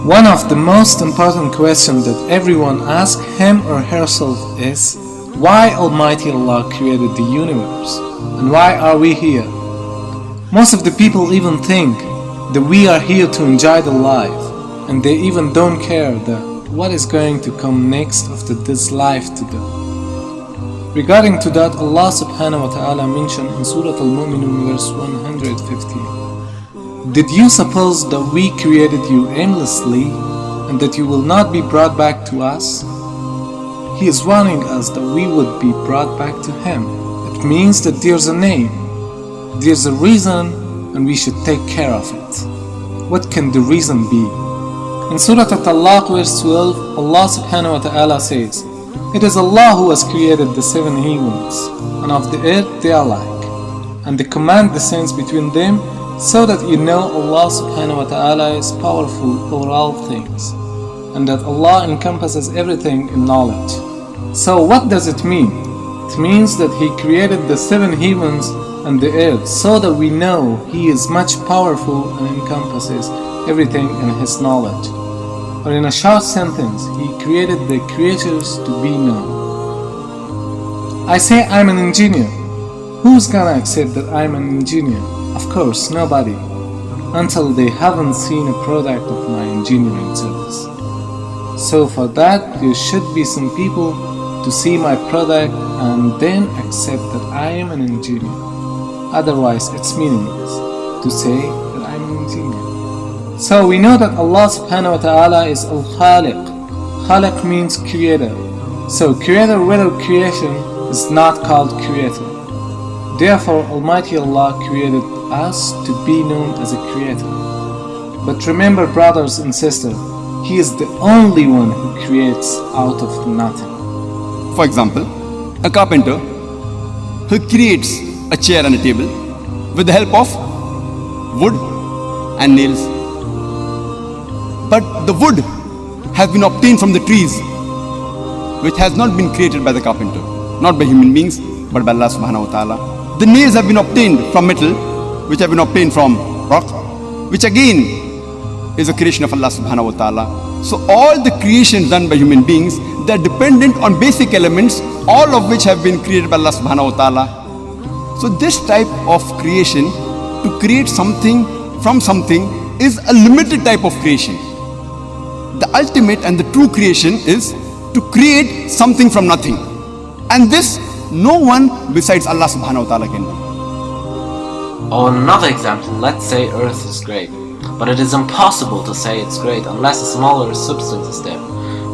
One of the most important questions that everyone asks him or herself is, why Almighty Allah created the universe? And why are we here? Most of the people even think that we are here to enjoy the life, and they even don't care that what is going to come next after this life to them. Regarding to that, Allah subhanahu wa ta'ala mentioned in Surah Al-Mu'minun verse 115, did you suppose that we created you aimlessly and that you will not be brought back to us? He is warning us that we would be brought back to Him. It means that there's a name, there's a reason, and we should take care of it. What can the reason be? In Surah At-Talaq verse 12, Allah subhanahu wa ta'ala says, it is Allah who has created the seven heavens, and of the earth they are like, and the command descends between them, so that you know Allah subhanahu wa ta'ala is powerful over all things, and that Allah encompasses everything in knowledge. So what does it mean? It means that He created the seven heavens and the earth so that we know He is much powerful and encompasses everything in His knowledge. Or in a short sentence, He created the creatures to be known. I say I'm an engineer. Who's gonna accept that I'm an engineer? Of course, nobody, until they haven't seen a product of my engineering service. So for that, there should be some people to see my product and then accept that I am an engineer. Otherwise, it's meaningless to say that I'm an engineer. So we know that Allah subhanahu wa ta'ala is Al-Khaliq. Khaliq means creator. So creator without creation is not called creator. Therefore, Almighty Allah created us to be known as a creator. But remember, brothers and sisters, He is the only one who creates out of nothing. For example, a carpenter who creates a chair and a table with the help of wood and nails. But the wood has been obtained from the trees, which has not been created by the carpenter, not by human beings, but by Allah subhanahu wa ta'ala. The nails have been obtained from metal, which have been obtained from rock, which again is a creation of Allah subhanahu wa ta'ala. So all the creations done by human beings, they are dependent on basic elements, all of which have been created by Allah subhanahu wa ta'ala. So this type of creation, to create something from something, is a limited type of creation. The ultimate and the true creation is to create something from nothing. And this no one besides Allah subhanahu wa ta'ala can do. Or another example, let's say Earth is great. But it is impossible to say it's great unless a smaller substance is there.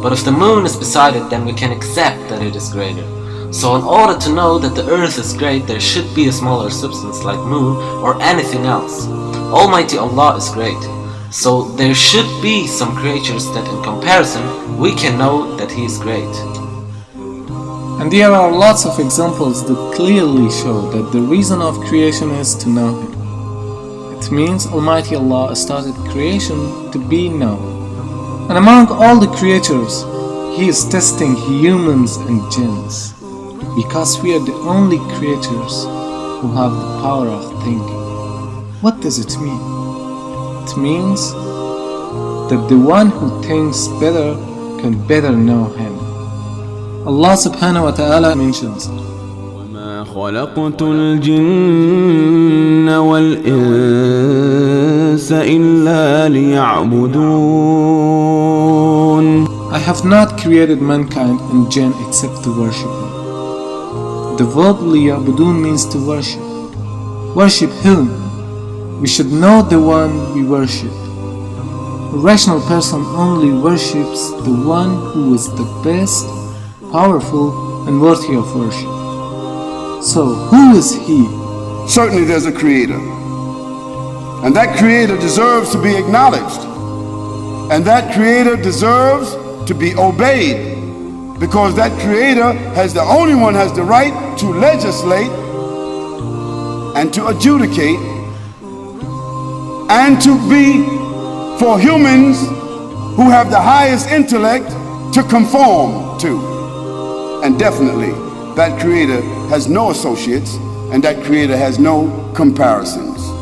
But if the moon is beside it, then we can accept that it is greater. So in order to know that the Earth is great, there should be a smaller substance like moon or anything else. Almighty Allah is great. So there should be some creatures that in comparison, we can know that He is great. And there are lots of examples that clearly show that the reason of creation is to know Him. It means Almighty Allah started creation to be known. And among all the creatures, He is testing humans and jinns, because we are the only creatures who have the power of thinking. What does it mean? It means that the one who thinks better can better know Him. Allah subhanahu wa ta'ala mentions, وَمَا خَلَقْتُ الْجِنَّ وَالْإِنسَ إِلَّا لِيَعْبُدُونَ. I have not created mankind and jinn except to worship me. The verb liya'budun means to worship. Worship whom? We should know the one we worship. A rational person only worships the one who is the best, powerful, and worthy of worship. So, who is He? Certainly there's a creator. And that creator deserves to be acknowledged. And that creator deserves to be obeyed. Because that creator has the only one has the right to legislate and to adjudicate and to be for humans who have the highest intellect to conform to. And definitely that creator has no associates and that creator has no comparisons.